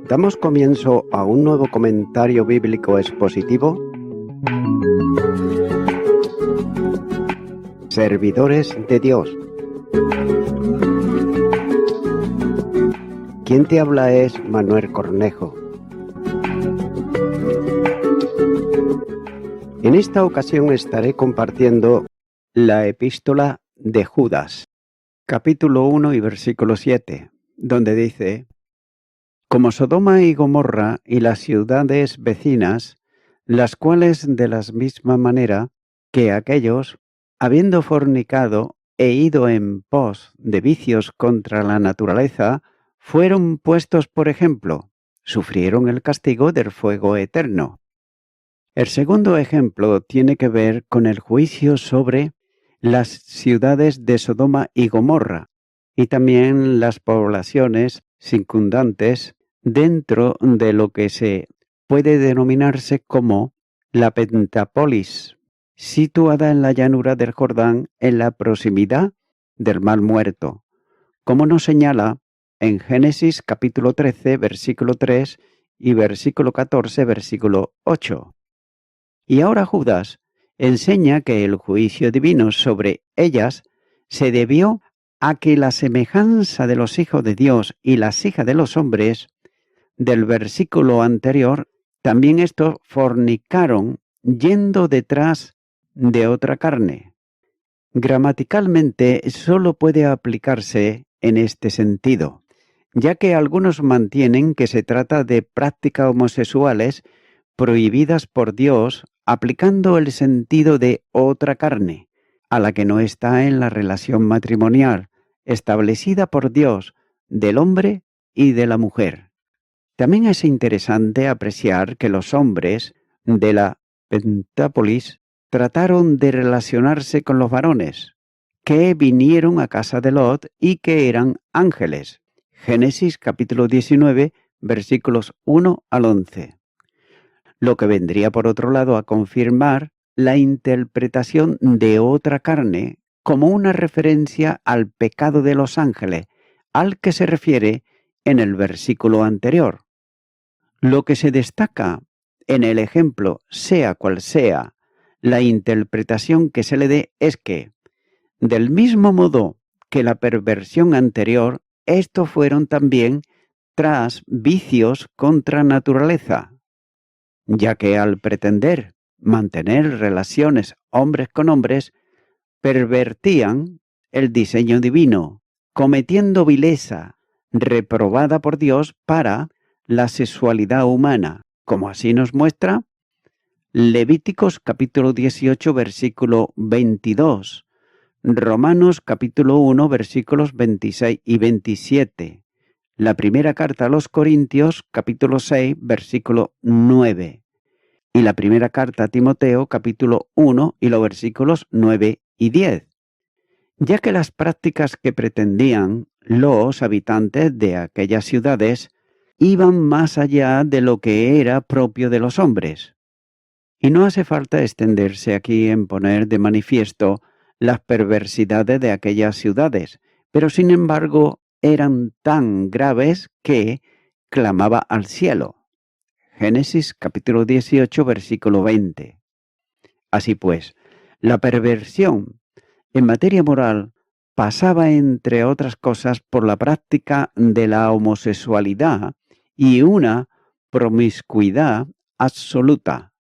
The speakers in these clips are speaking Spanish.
Damos comienzo a un nuevo comentario bíblico expositivo. Servidores de Dios. Quien te habla es Manuel Cornejo. En esta ocasión estaré compartiendo la epístola de Judas, capítulo 1 y versículo 7, donde dice: Como Sodoma y Gomorra y las ciudades vecinas, las cuales de la misma manera que aquellos, habiendo fornicado e ido en pos de vicios contra la naturaleza, fueron puestos por ejemplo, sufrieron el castigo del fuego eterno. El segundo ejemplo tiene que ver con el juicio sobre las ciudades de Sodoma y Gomorra y también las poblaciones circundantes dentro de lo que se puede denominarse como la Pentápolis, situada en la llanura del Jordán en la proximidad del Mar Muerto, como nos señala en Génesis capítulo 13, versículo 3 y versículo 14, versículo 8. Y ahora Judas enseña que el juicio divino sobre ellas se debió a que la semejanza de los hijos de Dios y las hijas de los hombres del versículo anterior, también estos fornicaron yendo detrás de otra carne. Gramaticalmente solo puede aplicarse en este sentido, ya que algunos mantienen que se trata de prácticas homosexuales prohibidas por Dios, aplicando el sentido de otra carne, a la que no está en la relación matrimonial, establecida por Dios, del hombre y de la mujer. También es interesante apreciar que los hombres de la Pentápolis trataron de relacionarse con los varones, que vinieron a casa de Lot y que eran ángeles. Génesis capítulo 19, versículos 1 al 11. Lo que vendría por otro lado a confirmar la interpretación de otra carne como una referencia al pecado de los ángeles, al que se refiere en el versículo anterior. Lo que se destaca en el ejemplo, sea cual sea la interpretación que se le dé, es que, del mismo modo que la perversión anterior, estos fueron también tras vicios contra naturaleza, ya que al pretender mantener relaciones hombres con hombres, pervertían el diseño divino, cometiendo vileza reprobada por Dios para la sexualidad humana, como así nos muestra Levíticos capítulo 18, versículo 22, Romanos capítulo 1, versículos 26 y 27, la primera carta a los Corintios capítulo 6, versículo 9, y la primera carta a Timoteo capítulo 1 y los versículos 9 y 10, ya que las prácticas que pretendían los habitantes de aquellas ciudades iban más allá de lo que era propio de los hombres. Y no hace falta extenderse aquí en poner de manifiesto las perversidades de aquellas ciudades, pero sin embargo eran tan graves que clamaba al cielo. Génesis capítulo 18, versículo 20. Así pues, la perversión en materia moral pasaba, entre otras cosas, por la práctica de la homosexualidad y una promiscuidad absoluta.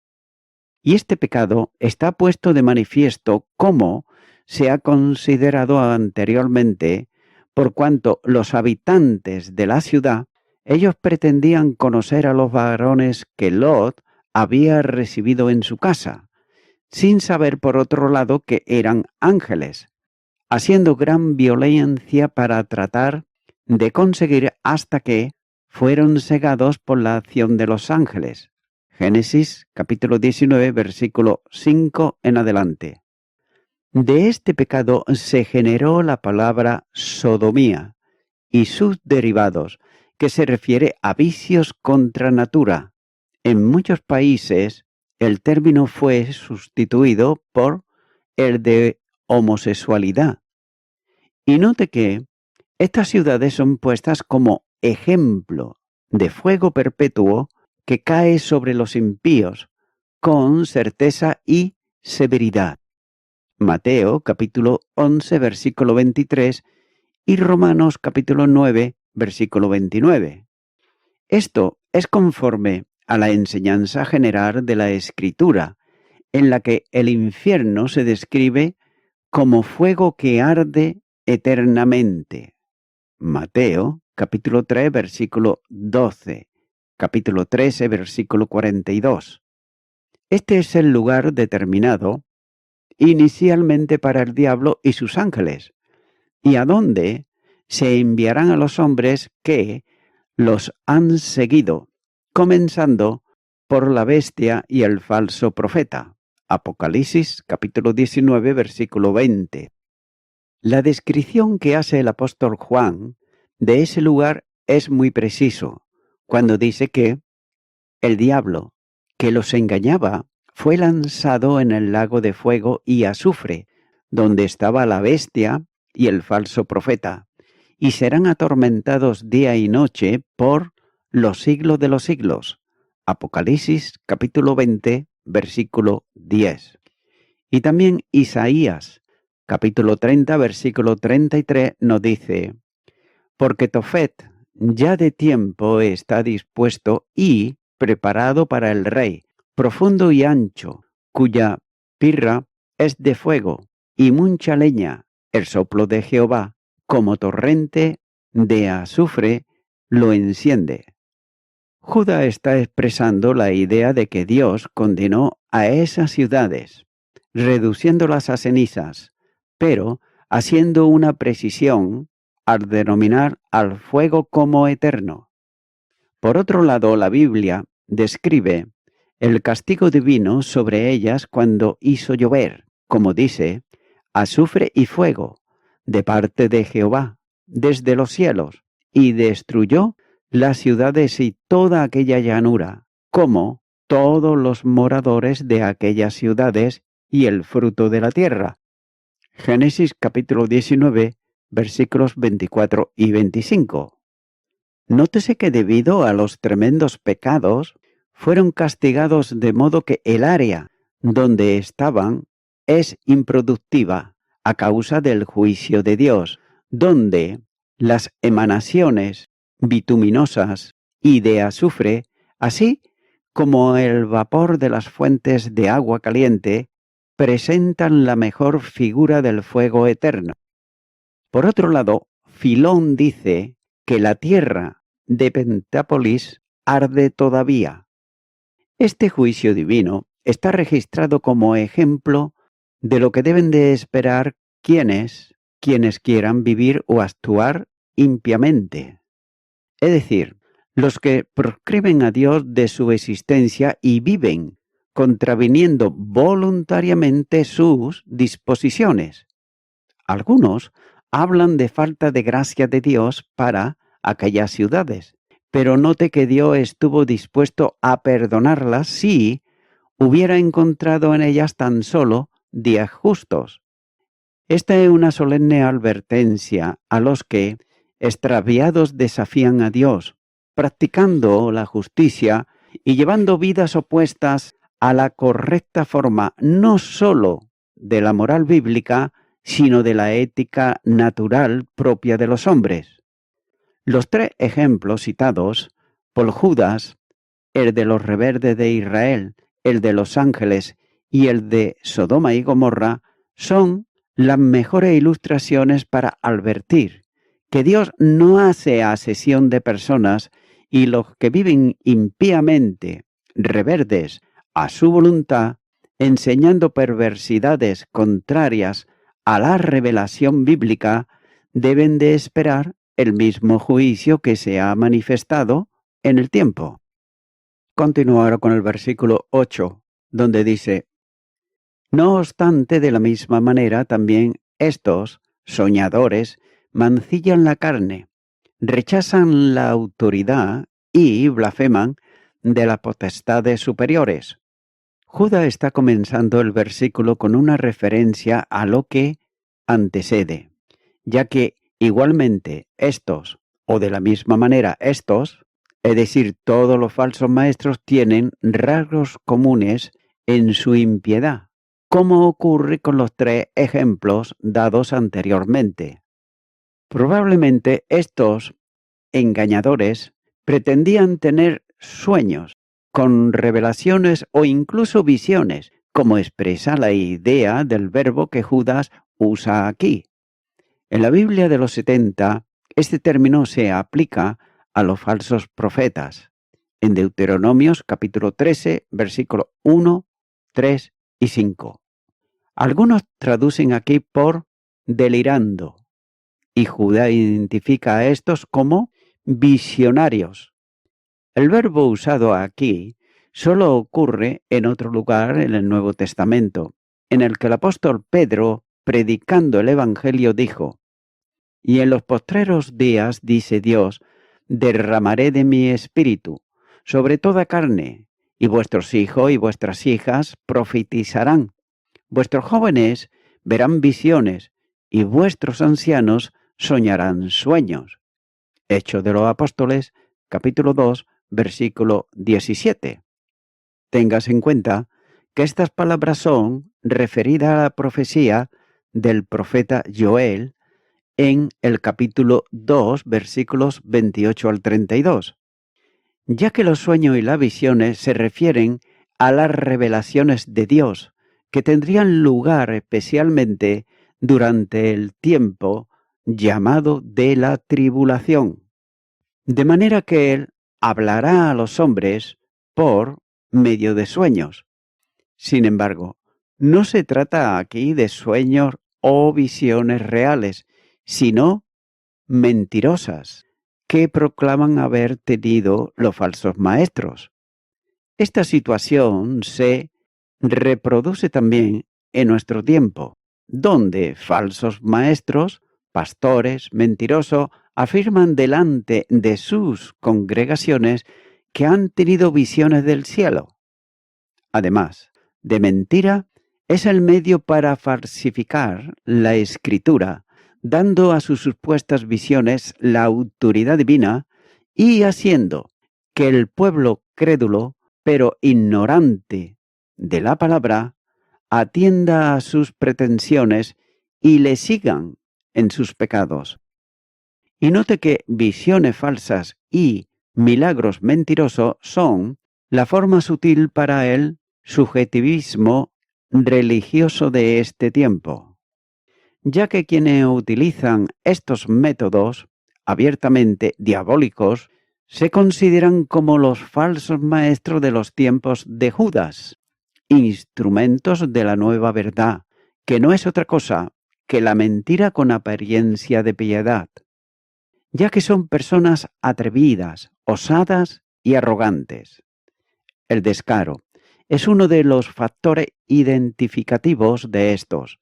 Y este pecado está puesto de manifiesto como se ha considerado anteriormente, por cuanto los habitantes de la ciudad, ellos pretendían conocer a los varones que Lot había recibido en su casa, sin saber por otro lado que eran ángeles, haciendo gran violencia para tratar de conseguir hasta que fueron cegados por la acción de los ángeles. Génesis capítulo 19, versículo 5 en adelante. De este pecado se generó la palabra sodomía y sus derivados, que se refiere a vicios contra natura. En muchos países el término fue sustituido por el de homosexualidad. Y note que estas ciudades son puestas como ejemplo de fuego perpetuo que cae sobre los impíos con certeza y severidad. Mateo capítulo 11 versículo 23 y Romanos capítulo 9 versículo 29. Esto es conforme a la enseñanza general de la Escritura, en la que el infierno se describe como fuego que arde eternamente. Mateo, capítulo 3, versículo 12, capítulo 13, versículo 42. Este es el lugar determinado inicialmente para el diablo y sus ángeles, y a donde se enviarán a los hombres que los han seguido, comenzando por la bestia y el falso profeta. Apocalipsis capítulo 19, versículo 20. La descripción que hace el apóstol Juan de ese lugar es muy preciso, cuando dice que el diablo que los engañaba fue lanzado en el lago de fuego y azufre, donde estaba la bestia y el falso profeta, y serán atormentados día y noche por los siglos de los siglos. Apocalipsis capítulo 20, versículo 10. Y también Isaías capítulo 30, versículo 33 nos dice: porque Tofet ya de tiempo está dispuesto y preparado para el rey, profundo y ancho, cuya pirra es de fuego y mucha leña, el soplo de Jehová, como torrente de azufre, lo enciende. Judá está expresando la idea de que Dios condenó a esas ciudades, reduciéndolas a cenizas, pero haciendo una precisión al denominar al fuego como eterno. Por otro lado, la Biblia describe el castigo divino sobre ellas cuando hizo llover, como dice, azufre y fuego, de parte de Jehová, desde los cielos, y destruyó las ciudades y toda aquella llanura, como todos los moradores de aquellas ciudades y el fruto de la tierra. Génesis capítulo 19, versículos 24 y 25. Nótese que debido a los tremendos pecados, fueron castigados de modo que el área donde estaban es improductiva a causa del juicio de Dios, donde las emanaciones bituminosas y de azufre, así como el vapor de las fuentes de agua caliente, presentan la mejor figura del fuego eterno. Por otro lado, Filón dice que la tierra de Pentápolis arde todavía. Este juicio divino está registrado como ejemplo de lo que deben de esperar quienes quieran vivir o actuar impiamente. Es decir, los que proscriben a Dios de su existencia y viven contraviniendo voluntariamente sus disposiciones. Algunos hablan de falta de gracia de Dios para aquellas ciudades, pero note que Dios estuvo dispuesto a perdonarlas si hubiera encontrado en ellas tan solo días justos. Esta es una solemne advertencia a los que, extraviados, desafían a Dios, practicando la justicia y llevando vidas opuestas a la correcta forma no sólo de la moral bíblica, sino de la ética natural propia de los hombres. Los tres ejemplos citados por Judas, el de los rebeldes de Israel, el de los ángeles y el de Sodoma y Gomorra, son las mejores ilustraciones para advertir que Dios no hace acepción de personas y los que viven impíamente, rebeldes a su voluntad, enseñando perversidades contrarias a la revelación bíblica, deben de esperar el mismo juicio que se ha manifestado en el tiempo. Continúo ahora con el versículo 8, donde dice: no obstante, de la misma manera también estos soñadores mancillan la carne, rechazan la autoridad y blasfeman de las potestades superiores. Judas está comenzando el versículo con una referencia a lo que antecede, ya que igualmente estos, o de la misma manera estos, Es decir, todos los falsos maestros tienen rasgos comunes en su impiedad, como ocurre con los 3 ejemplos dados anteriormente. Probablemente estos engañadores pretendían tener sueños con revelaciones o incluso visiones, como expresa la idea del verbo que Judas usa aquí. En la Biblia de los 70, este término se aplica a los falsos profetas. En Deuteronomios capítulo 13, versículos 1, 3 y 5. Algunos traducen aquí por delirando, y Judá identifica a estos como visionarios. El verbo usado aquí solo ocurre en otro lugar en el Nuevo Testamento, en el que el apóstol Pedro, predicando el Evangelio, dijo: «Y en los postreros días, dice Dios, derramaré de mi espíritu sobre toda carne, y vuestros hijos y vuestras hijas profetizarán, vuestros jóvenes verán visiones, y vuestros ancianos soñarán sueños». Hechos de los Apóstoles, capítulo 2, versículo 17. Tengas en cuenta que estas palabras son referidas a la profecía del profeta Joel en el capítulo 2, versículos 28 al 32, ya que los sueños y las visiones se refieren a las revelaciones de Dios, que tendrían lugar especialmente durante el tiempo llamado de la tribulación. De manera que Él hablará a los hombres por medio de sueños. Sin embargo, no se trata aquí de sueños o visiones reales, sino mentirosas, que proclaman haber tenido los falsos maestros. Esta situación se reproduce también en nuestro tiempo, donde falsos maestros, pastores, mentirosos, afirman delante de sus congregaciones que han tenido visiones del cielo. Además de mentira, es el medio para falsificar la Escritura, dando a sus supuestas visiones la autoridad divina y haciendo que el pueblo crédulo, pero ignorante de la palabra, atienda a sus pretensiones y le sigan en sus pecados. Y note que visiones falsas y milagros mentirosos son la forma sutil para el subjetivismo religioso de este tiempo, ya que quienes utilizan estos métodos abiertamente diabólicos se consideran como los falsos maestros de los tiempos de Judas, instrumentos de la nueva verdad, que no es otra cosa que la mentira con apariencia de piedad, ya que son personas atrevidas, osadas y arrogantes. El descaro es uno de los factores identificativos de estos,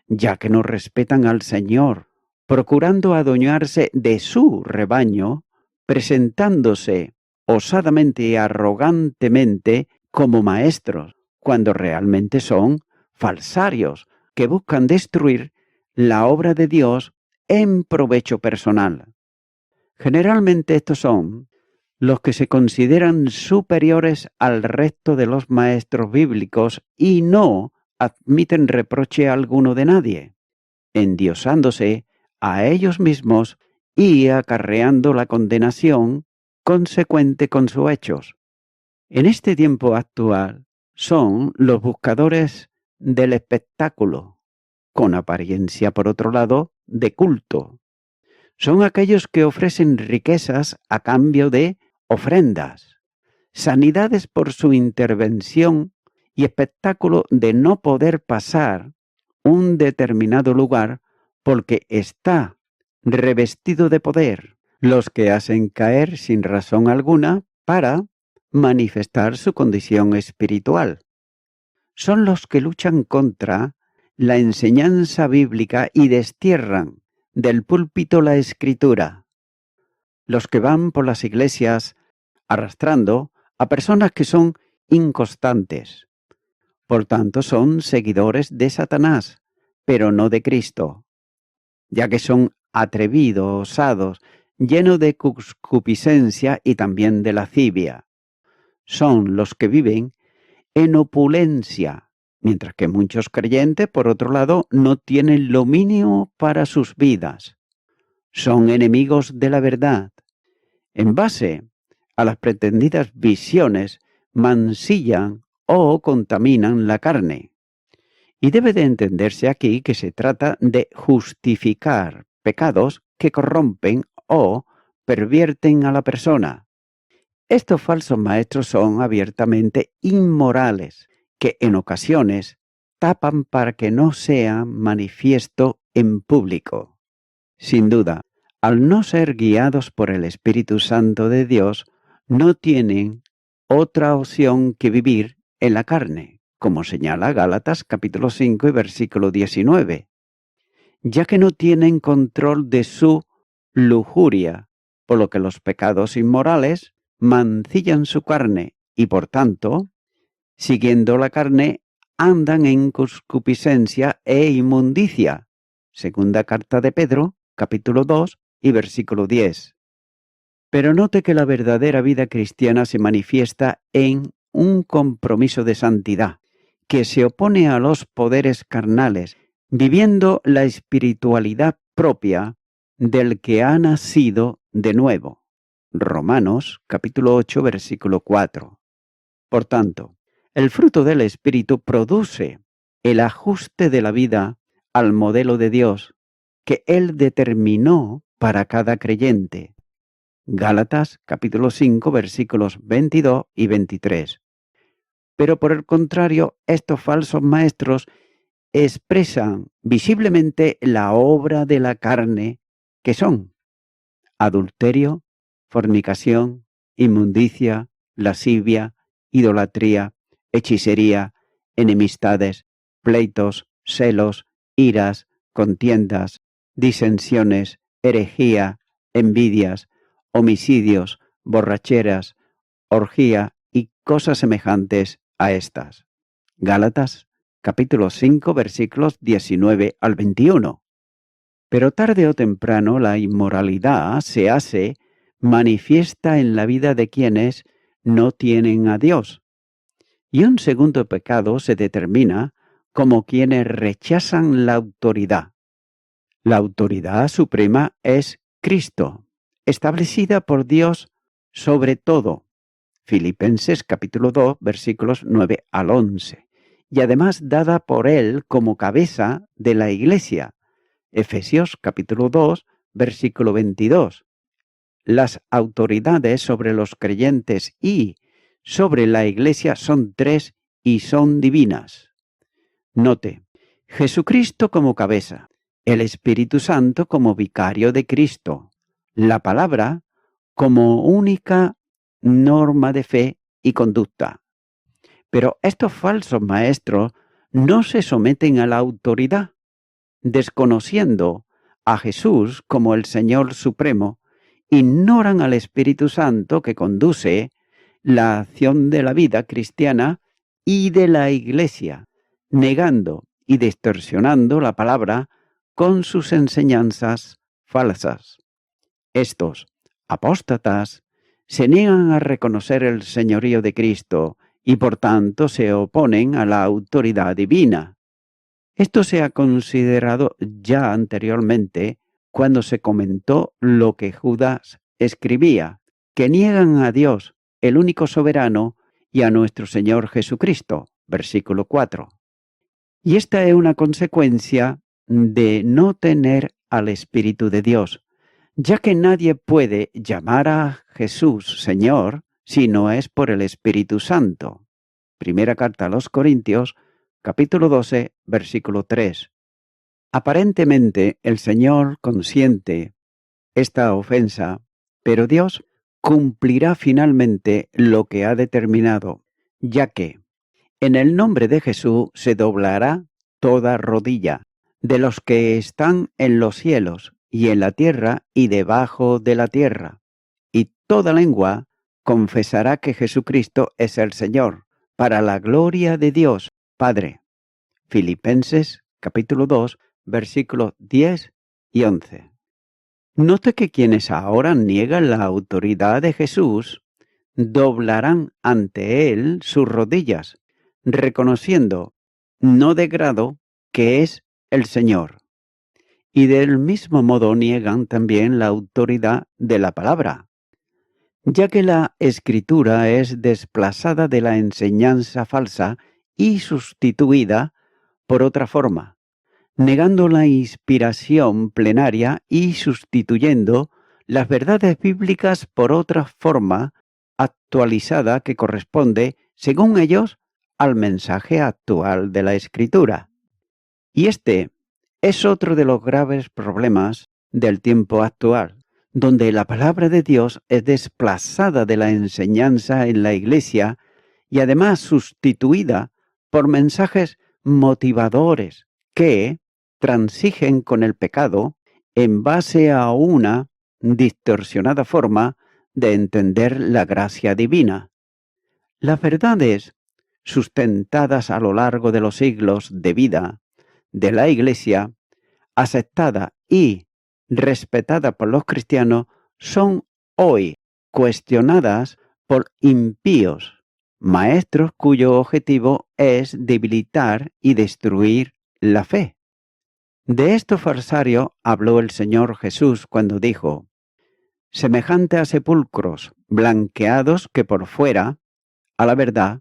ya que no respetan al Señor, procurando adueñarse de su rebaño, presentándose osadamente y arrogantemente como maestros, cuando realmente son falsarios que buscan destruir la obra de Dios en provecho personal. Generalmente estos son los que se consideran superiores al resto de los maestros bíblicos y no admiten reproche alguno de nadie, endiosándose a ellos mismos y acarreando la condenación consecuente con sus hechos. En este tiempo actual son los buscadores del espectáculo, con apariencia por otro lado de culto. Son aquellos que ofrecen riquezas a cambio de ofrendas, sanidades por su intervención y espectáculo de no poder pasar un determinado lugar porque está revestido de poder, los que hacen caer sin razón alguna para manifestar su condición espiritual. Son los que luchan contra la enseñanza bíblica y destierran del púlpito la Escritura. Los que van por las iglesias arrastrando a personas que son inconstantes. Por tanto, son seguidores de Satanás, pero no de Cristo, ya que son atrevidos, osados lleno de concupiscencia y también de lascivia. Son los que viven en opulencia, mientras que muchos creyentes, por otro lado, no tienen lo mínimo para sus vidas. Son enemigos de la verdad. En base a las pretendidas visiones, mancillan o contaminan la carne. Y debe de entenderse aquí que se trata de justificar pecados que corrompen o pervierten a la persona. Estos falsos maestros son abiertamente inmorales, que en ocasiones tapan para que no sea manifiesto en público. Sin duda, al no ser guiados por el Espíritu Santo de Dios, no tienen otra opción que vivir en la carne, como señala Gálatas capítulo 5 y versículo 19, ya que no tienen control de su lujuria, por lo que los pecados inmorales mancillan su carne y por tanto, siguiendo la carne, andan en concupiscencia e inmundicia. Segunda carta de Pedro, capítulo 2 y versículo 10. Pero note que la verdadera vida cristiana se manifiesta en un compromiso de santidad, que se opone a los poderes carnales, viviendo la espiritualidad propia del que ha nacido de nuevo. Romanos capítulo 8 versículo 4. Por tanto, el fruto del Espíritu produce el ajuste de la vida al modelo de Dios que Él determinó para cada creyente. Gálatas capítulo 5 versículos 22 y 23. Pero por el contrario, estos falsos maestros expresan visiblemente la obra de la carne que son adulterio, fornicación, inmundicia, lascivia, idolatría, hechicería, enemistades, pleitos, celos, iras, contiendas, disensiones, herejía, envidias, homicidios, borracheras, orgía y cosas semejantes a estas. Gálatas, capítulo 5, versículos 19 al 21. Pero tarde o temprano la inmoralidad se hace manifiesta en la vida de quienes no tienen a Dios. Y un segundo pecado se determina como quienes rechazan la autoridad. La autoridad suprema es Cristo, establecida por Dios sobre todo. Filipenses capítulo 2 versículos 9 al 11. Y además dada por Él como cabeza de la Iglesia. Efesios capítulo 2 versículo 22. Las autoridades sobre los creyentes y sobre la Iglesia son tres y son divinas. Note, Jesucristo como cabeza, el Espíritu Santo como vicario de Cristo, la palabra como única norma de fe y conducta. Pero estos falsos maestros no se someten a la autoridad, desconociendo a Jesús como el Señor Supremo, ignoran al Espíritu Santo que conduce la acción de la vida cristiana y de la Iglesia, negando y distorsionando la palabra con sus enseñanzas falsas. Estos apóstatas se niegan a reconocer el señorío de Cristo y por tanto se oponen a la autoridad divina. Esto se ha considerado ya anteriormente cuando se comentó lo que Judas escribía, que niegan a Dios, el único soberano, y a nuestro Señor Jesucristo, versículo 4. Y esta es una consecuencia de no tener al Espíritu de Dios, ya que nadie puede llamar a Jesús Señor si no es por el Espíritu Santo. Primera carta a los Corintios, capítulo 12, versículo 3. Aparentemente el Señor consiente esta ofensa, pero Dios cumplirá finalmente lo que ha determinado, ya que en el nombre de Jesús se doblará toda rodilla, de los que están en los cielos y en la tierra y debajo de la tierra, y toda lengua confesará que Jesucristo es el Señor, para la gloria de Dios Padre. Filipenses capítulo 2, versículos 10 y 11. Note que quienes ahora niegan la autoridad de Jesús doblarán ante él sus rodillas, reconociendo, no de grado, que es el Señor. Y del mismo modo niegan también la autoridad de la palabra, ya que la escritura es desplazada de la enseñanza falsa y sustituida por otra forma, negando la inspiración plenaria y sustituyendo las verdades bíblicas por otra forma actualizada que corresponde, según ellos, al mensaje actual de la Escritura. Y este es otro de los graves problemas del tiempo actual, donde la palabra de Dios es desplazada de la enseñanza en la Iglesia y además sustituida por mensajes motivadores que transigen con el pecado en base a una distorsionada forma de entender la gracia divina. Las verdades sustentadas a lo largo de los siglos de vida de la Iglesia, aceptada y respetada por los cristianos, son hoy cuestionadas por impíos, maestros cuyo objetivo es debilitar y destruir la fe. De esto falsario habló el Señor Jesús cuando dijo: semejante a sepulcros blanqueados que por fuera, a la verdad,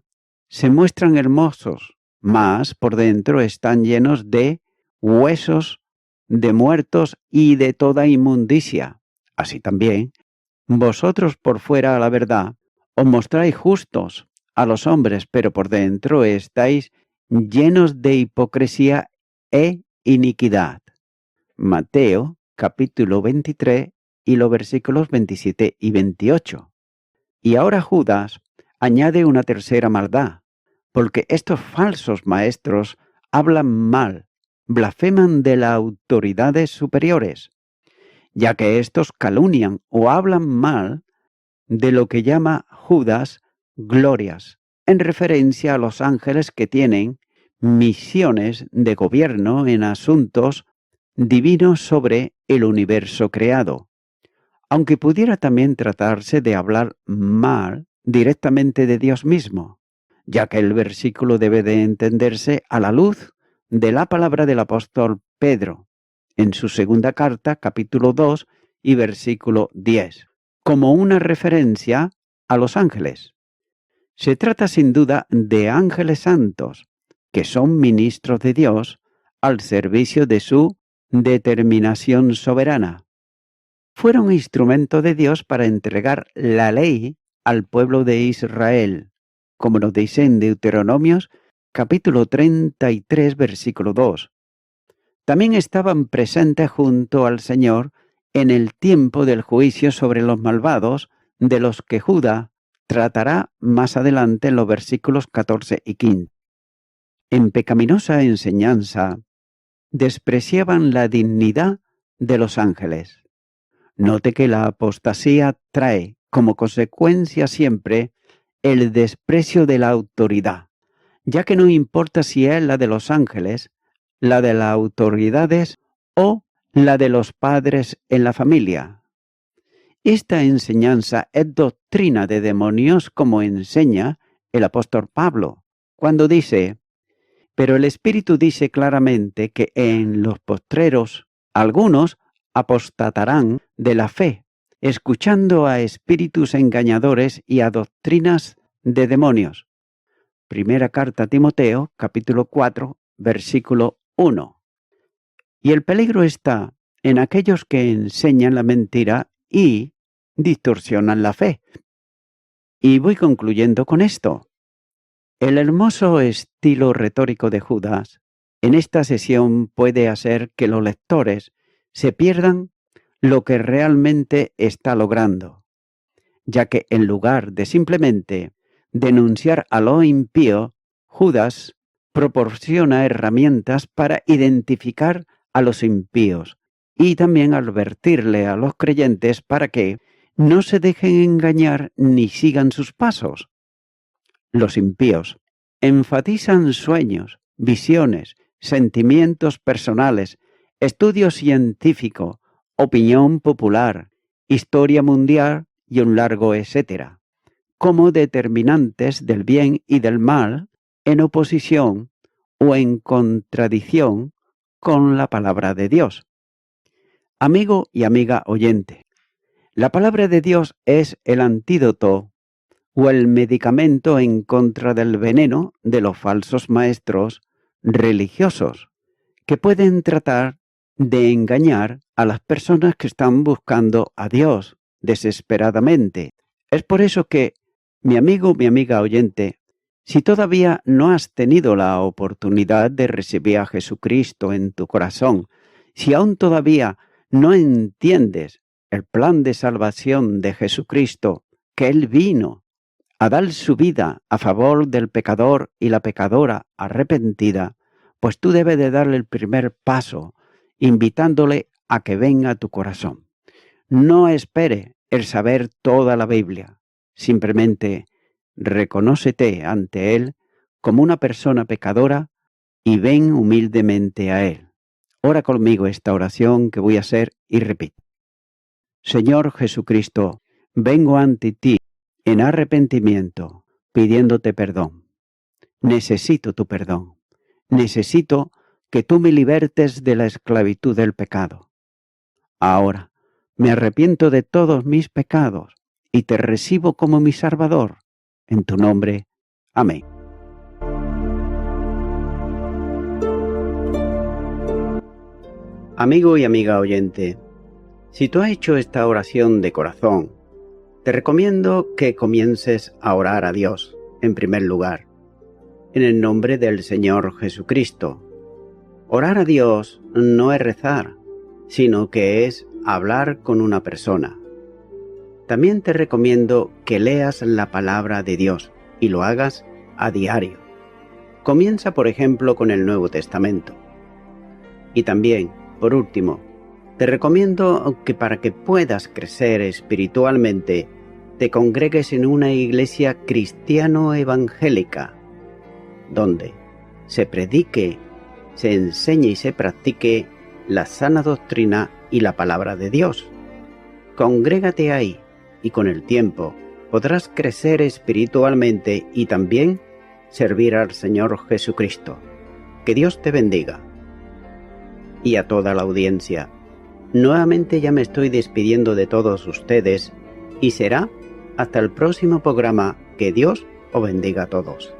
se muestran hermosos, mas por dentro están llenos de huesos de muertos y de toda inmundicia. Así también, vosotros por fuera, a la verdad, os mostráis justos a los hombres, pero por dentro estáis llenos de hipocresía e iniquidad. Mateo, capítulo 23, y los versículos 27 y 28. Y ahora Judas añade una tercera maldad, porque estos falsos maestros hablan mal, blasfeman de las autoridades superiores, ya que estos calumnian o hablan mal de lo que llama Judas glorias, en referencia a los ángeles que tienen misiones de gobierno en asuntos divinos sobre el universo creado, aunque pudiera también tratarse de hablar mal directamente de Dios mismo, ya que el versículo debe de entenderse a la luz de la palabra del apóstol Pedro, en su segunda carta, capítulo 2 y versículo 10, como una referencia a los ángeles. Se trata sin duda de ángeles santos, que son ministros de Dios al servicio de su determinación soberana. Fueron instrumento de Dios para entregar la ley al pueblo de Israel, como nos dice en Deuteronomios capítulo 33, versículo 2. También estaban presentes junto al Señor en el tiempo del juicio sobre los malvados, de los que Judá tratará más adelante en los versículos 14 y 15. En pecaminosa enseñanza, despreciaban la dignidad de los ángeles. Note que la apostasía trae como consecuencia siempre el desprecio de la autoridad, ya que no importa si es la de los ángeles, la de las autoridades o la de los padres en la familia. Esta enseñanza es doctrina de demonios, como enseña el apóstol Pablo, cuando dice: pero el Espíritu dice claramente que en los postreros algunos apostatarán de la fe, escuchando a espíritus engañadores y a doctrinas de demonios. Primera carta a Timoteo, capítulo 4, versículo 1. Y el peligro está en aquellos que enseñan la mentira y distorsionan la fe. Y voy concluyendo con esto. El hermoso estilo retórico de Judas en esta sesión puede hacer que los lectores se pierdan lo que realmente está logrando, ya que en lugar de simplemente denunciar a lo impío, Judas proporciona herramientas para identificar a los impíos y también advertirle a los creyentes para que no se dejen engañar ni sigan sus pasos. Los impíos enfatizan sueños, visiones, sentimientos personales, estudio científico opinión popular, historia mundial y un largo etcétera, como determinantes del bien y del mal en oposición o en contradicción con la palabra de Dios. Amigo y amiga oyente, la palabra de Dios es el antídoto o el medicamento en contra del veneno de los falsos maestros religiosos, que pueden tratar de engañar a las personas que están buscando a Dios desesperadamente. Es por eso que, mi amigo, mi amiga oyente, si todavía no has tenido la oportunidad de recibir a Jesucristo en tu corazón, si aún todavía no entiendes el plan de salvación de Jesucristo, que Él vino a dar su vida a favor del pecador y la pecadora arrepentida, pues tú debes de darle el primer paso, invitándole a que venga a tu corazón. No espere el saber toda la Biblia, simplemente reconócete ante Él como una persona pecadora y ven humildemente a Él. Ora conmigo esta oración que voy a hacer y repito. Señor Jesucristo, vengo ante ti en arrepentimiento, pidiéndote perdón. Necesito tu perdón. Necesito que tú me libertes de la esclavitud del pecado. Ahora, me arrepiento de todos mis pecados y te recibo como mi Salvador. En tu nombre. Amén. Amigo y amiga oyente, si tú has hecho esta oración de corazón, te recomiendo que comiences a orar a Dios, en primer lugar, en el nombre del Señor Jesucristo. Orar a Dios no es rezar, sino que es hablar con una persona. También te recomiendo que leas la palabra de Dios y lo hagas a diario. Comienza, por ejemplo, con el Nuevo Testamento. Y también, por último, te recomiendo que para que puedas crecer espiritualmente, te congregues en una iglesia cristiano-evangélica, donde se predique, se enseñe y se practique la sana doctrina y la palabra de Dios. Congrégate ahí y con el tiempo podrás crecer espiritualmente y también servir al Señor Jesucristo. Que Dios te bendiga. Y a toda la audiencia, nuevamente ya me estoy despidiendo de todos ustedes y será hasta el próximo programa. Que Dios os bendiga a todos.